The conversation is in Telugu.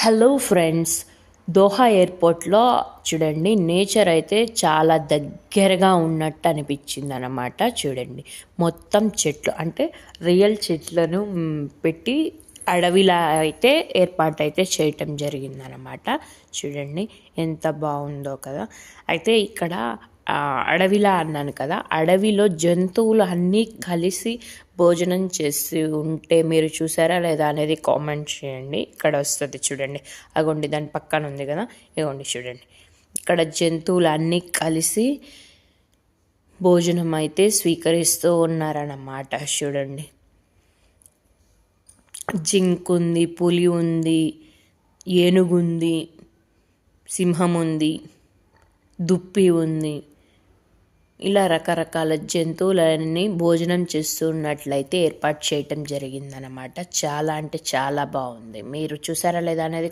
హలో ఫ్రెండ్స్, దోహా ఎయిర్పోర్ట్లో చూడండి, నేచర్ అయితే చాలా దగ్గరగా ఉన్నట్టు అనిపించింది అన్నమాట. చూడండి, మొత్తం చెట్లు అంటే రియల్ చెట్లను పెట్టి అడవిలా అయితే ఏర్పాటైతే చేయటం జరిగిందనమాట. చూడండి ఎంత బాగుందో కదా. అయితే ఇక్కడ అడవిలా అన్నాను కదా, అడవిలో జంతువులు అన్నీ కలిసి భోజనం చేసి ఉంటే మీరు చూసారా లేదా అనేది కామెంట్ చేయండి. ఇక్కడ వస్తుంది చూడండి, అగోండి దాని పక్కన ఉంది కదా, ఇగోండి చూడండి, ఇక్కడ జంతువులు అన్నీ కలిసి భోజనం అయితే స్వీకరిస్తూ ఉన్నారన్నమాట. చూడండి, జింక్ ఉంది, పులి ఉంది, ఏనుగు ఉంది, సింహం ఉంది, దుప్పి ఉంది, ఇలా రకరకాల జంతువులన్నీ భోజనం చేస్తున్నట్లయితే ఏర్పాటు చేయటం జరిగిందనమాట. చాలా అంటే చాలా బాగుంది. మీరు చూసారా లేదా అనేది